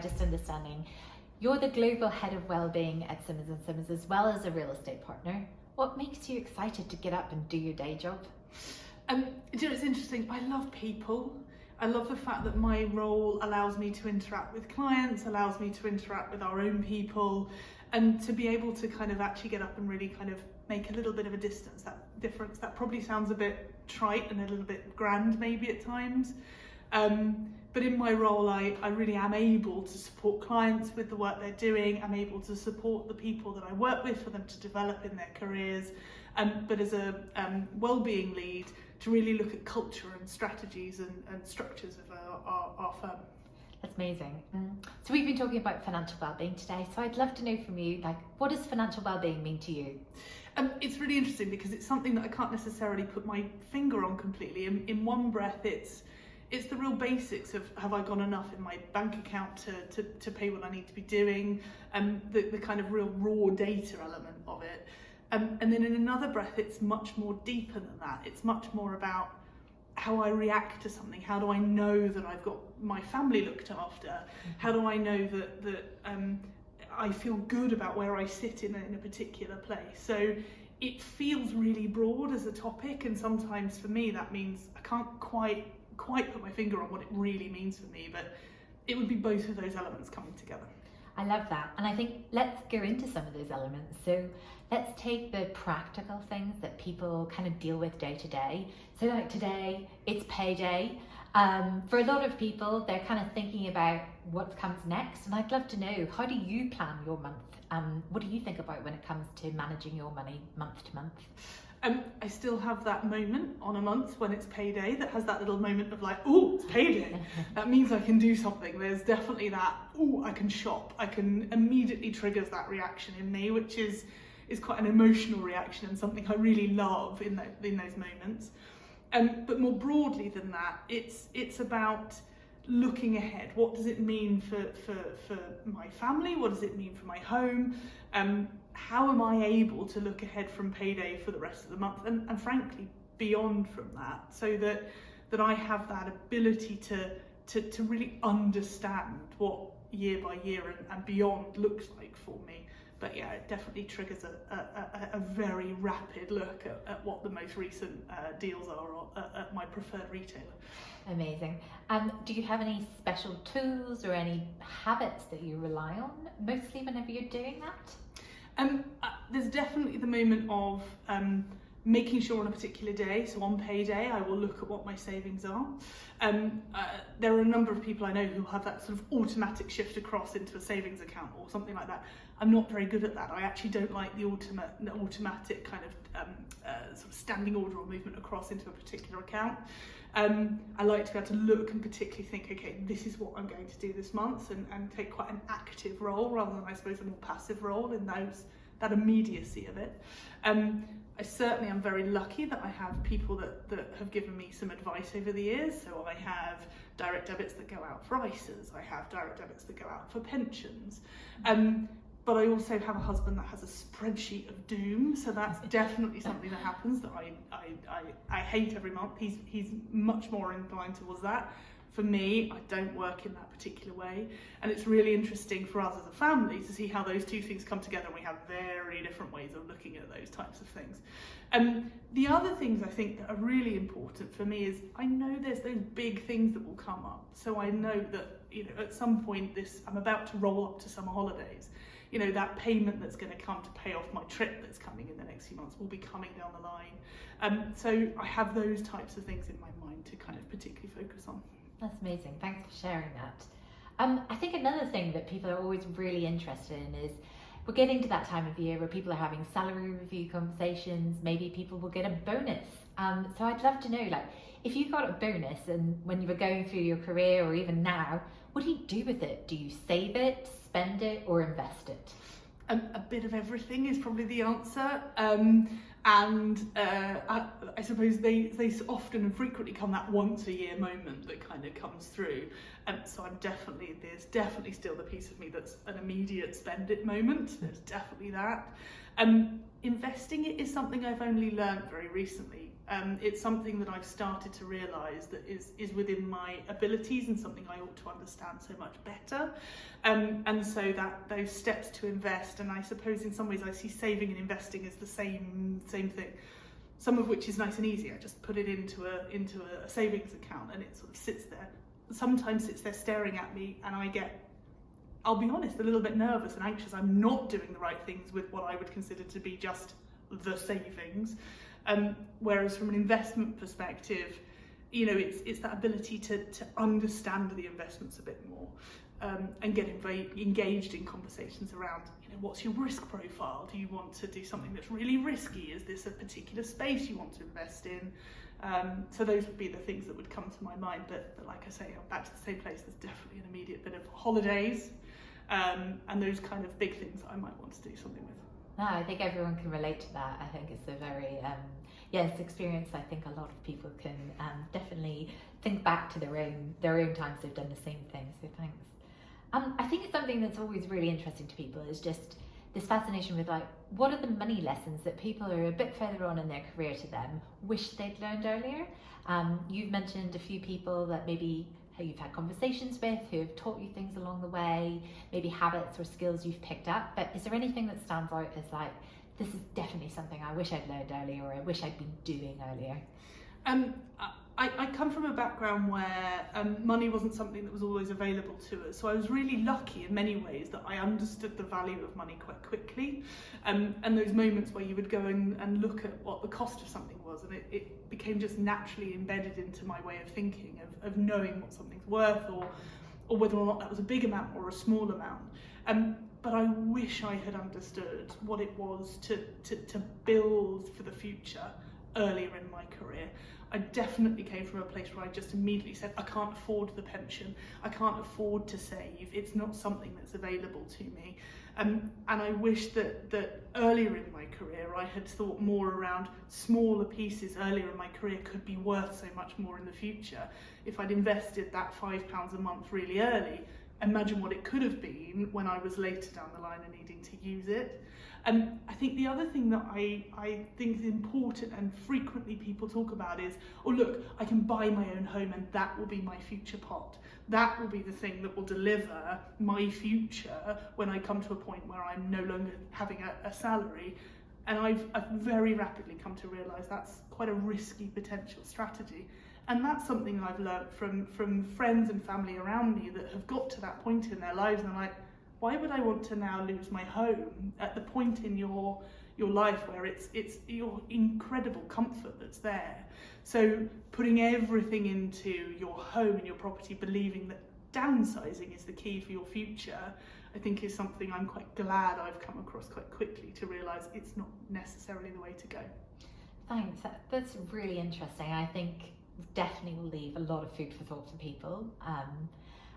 just understanding you're the Global Head of Wellbeing at Simmons Simmons, as well as a real estate partner. What makes you excited to get up and do your day job? It's interesting. I love people. I love the fact that my role allows me to interact with clients, allows me to interact with our own people, and to be able to kind of actually get up and really kind of make a little bit of a difference. That probably sounds a bit trite and a little bit grand maybe at times. But in my role, I really am able to support clients with the work they're doing. I'm able to support the people that I work with for them to develop in their careers. But as a wellbeing lead, to really look at culture and strategies and structures of our firm. That's amazing. So we've been talking about financial wellbeing today. So I'd love to know from you, like, what does financial wellbeing mean to you? It's really interesting because it's something that I can't necessarily put my finger on completely. In one breath, it's the real basics of, have I got enough in my bank account to pay what I need to be doing, the kind of real raw data element of it. And then in another breath, it's much more deeper than that. It's much more about how I react to something. How do I know that I've got my family looked after? How do I know that I feel good about where I sit in a particular place? So it feels really broad as a topic, and sometimes for me that means I can't quite put my finger on what it really means for me, but it would be both of those elements coming together. I love that, and I think let's go into some of those elements. So let's take the practical things that people kind of deal with day to day. So like today, it's payday. For a lot of people, they're kind of thinking about what comes next, and I'd love to know, how do you plan your month? What do you think about when it comes to managing your money month to month? I still have that moment on a month when it's payday that has that little moment of like, oh, it's payday. That means I can do something. There's definitely that, oh, I can shop. I can immediately triggers that reaction in me, which is quite an emotional reaction and something I really love in those moments. But more broadly than that, it's about looking ahead. What does it mean for my family? What does it mean for my home? How am I able to look ahead from payday for the rest of the month, and frankly beyond from that, so that I have that ability to really understand what year by year and beyond looks like for me. But yeah, it definitely triggers a very rapid look at what the most recent deals are at my preferred retailer. Amazing. Do you have any special tools or any habits that you rely on mostly whenever you're doing that? There's definitely the moment of making sure on a particular day, so on payday, I will look at what my savings are. There are a number of people I know who have that sort of automatic shift across into a savings account or something like that. I'm not very good at that. I actually don't like the automatic kind of sort of standing order or movement across into a particular account. I like to be able to look and particularly think, okay, this is what I'm going to do this month, and take quite an active role rather than, I suppose, a more passive role in that immediacy of it. I certainly am very lucky that I have people that have given me some advice over the years. So I have direct debits that go out for ISAs, I have direct debits that go out for pensions. But I also have a husband that has a spreadsheet of doom, so that's definitely something that happens that I hate every month. He's much more inclined towards that. For me, I don't work in that particular way, and it's really interesting for us as a family to see how those two things come together, and we have very different ways of looking at those types of things. The other things I think that are really important for me is I know there's those big things that will come up, so I know that, you know, at some point I'm about to roll up to summer holidays. You know, that payment that's going to come to pay off my trip that's coming in the next few months will be coming down the line. So I have those types of things in my mind to kind of particularly focus on. That's amazing. Thanks for sharing that. I think another thing that people are always really interested in is we're getting to that time of year where people are having salary review conversations. Maybe people will get a bonus. So I'd love to know, like, if you got a bonus and when you were going through your career or even now, what do you do with it? Do you save it, spend it, or invest it? A bit of everything is probably the answer. I suppose they often and frequently come that once a year moment that kind of comes through. So there's definitely still the piece of me that's an immediate spend it moment. There's definitely that. Investing it is something I've only learned very recently. It's something that I've started to realise that is within my abilities and something I ought to understand so much better. And so that those steps to invest, and I suppose in some ways I see saving and investing as the same thing. Some of which is nice and easy. I just put it into a savings account and it sort of sits there. Sometimes sits there staring at me, and I get, I'll be honest, a little bit nervous and anxious. I'm not doing the right things with what I would consider to be just the savings. Whereas from an investment perspective, you know, it's that ability to understand the investments a bit more, and get engaged in conversations around, you know, what's your risk profile? Do you want to do something that's really risky? Is this a particular space you want to invest in? So those would be the things that would come to my mind. But like I say, I'm back to the same place. There's definitely an immediate bit of holidays, and those kind of big things that I might want to do something with. No, I think everyone can relate to that. I think it's a very, yes, experience. I think a lot of people can definitely think back to their own times they've done the same thing. So thanks. I think it's something that's always really interesting to people is just this fascination with, like, what are the money lessons that people who are a bit further on in their career to them wish they'd learned earlier. You've mentioned a few people that maybe you've had conversations with who have taught you things along the way, maybe habits or skills you've picked up, but is there anything that stands out as like, this is definitely something I wish I'd learned earlier, or I wish I'd been doing earlier? I come from a background where money wasn't something that was always available to us, so I was really lucky in many ways that I understood the value of money quite quickly, and those moments where you would go and look at what the cost of something was, and it became just naturally embedded into my way of thinking, of knowing what something's worth, or whether or not that was a big amount or a small amount. But I wish I had understood what it was to build for the future earlier in my career. I definitely came from a place where I just immediately said, I can't afford the pension, I can't afford to save, it's not something that's available to me. And I wish that earlier in my career I had thought more around smaller pieces earlier in my career could be worth so much more in the future. If I'd invested that £5 a month really early, imagine what it could have been when I was later down the line and needing to use it. I think the other thing that I think is important and frequently people talk about is, oh look, I can buy my own home and that will be my future pot. That will be the thing that will deliver my future when I come to a point where I'm no longer having a salary. And I've very rapidly come to realise that's quite a risky potential strategy. And that's something I've learned from friends and family around me that have got to that point in their lives, and I'm like, why would I want to now lose my home at the point in your life where it's your incredible comfort that's there? So putting everything into your home and your property, believing that downsizing is the key for your future, I think is something I'm quite glad I've come across quite quickly to realise it's not necessarily the way to go. Thanks, that's really interesting. I think definitely will leave a lot of food for thought for people.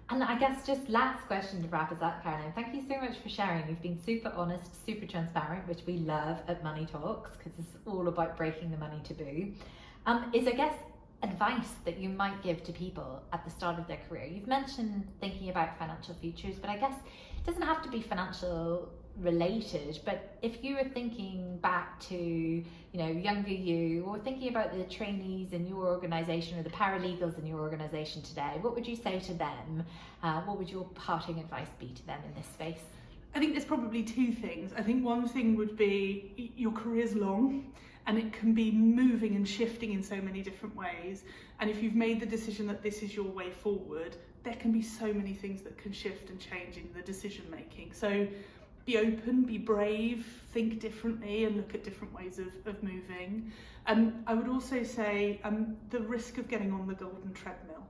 And I guess just last question to wrap us up, Caroline. Thank you so much for sharing. You've been super honest, super transparent, which we love at Money Talks, because it's all about breaking the money taboo. Is, I guess, advice that you might give to people at the start of their career? You've mentioned thinking about financial futures, but I guess it doesn't have to be financial related, but if you were thinking back to, you know, younger you, or thinking about the trainees in your organisation or the paralegals in your organisation today, what would you say to them? What would your parting advice be to them in this space? I think there's probably two things. I think one thing would be your career's long and it can be moving and shifting in so many different ways, and if you've made the decision that this is your way forward, there can be so many things that can shift and change in the decision making. So be open, be brave, think differently and look at different ways of moving. I would also say the risk of getting on the golden treadmill.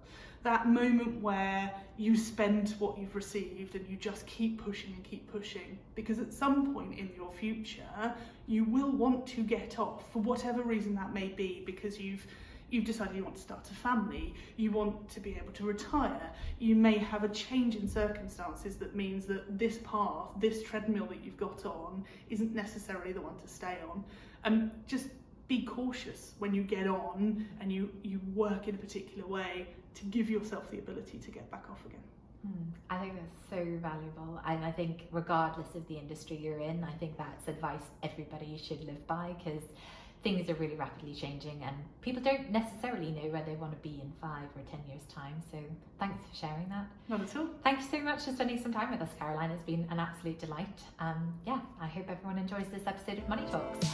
That moment where you spend what you've received and you just keep pushing and keep pushing, because at some point in your future you will want to get off for whatever reason that may be, because you've decided you want to start a family, you want to be able to retire, you may have a change in circumstances that means that this path, this treadmill that you've got on, isn't necessarily the one to stay on. Just be cautious when you get on and you work in a particular way to give yourself the ability to get back off again. I think that's so valuable, and I think regardless of the industry you're in, I think that's advice everybody should live by, because things are really rapidly changing and people don't necessarily know where they want to be in 5 or 10 years time. So thanks for sharing that. Not at all. Thank you so much for spending some time with us, Caroline. It's been an absolute delight. I hope everyone enjoys this episode of Money Talks.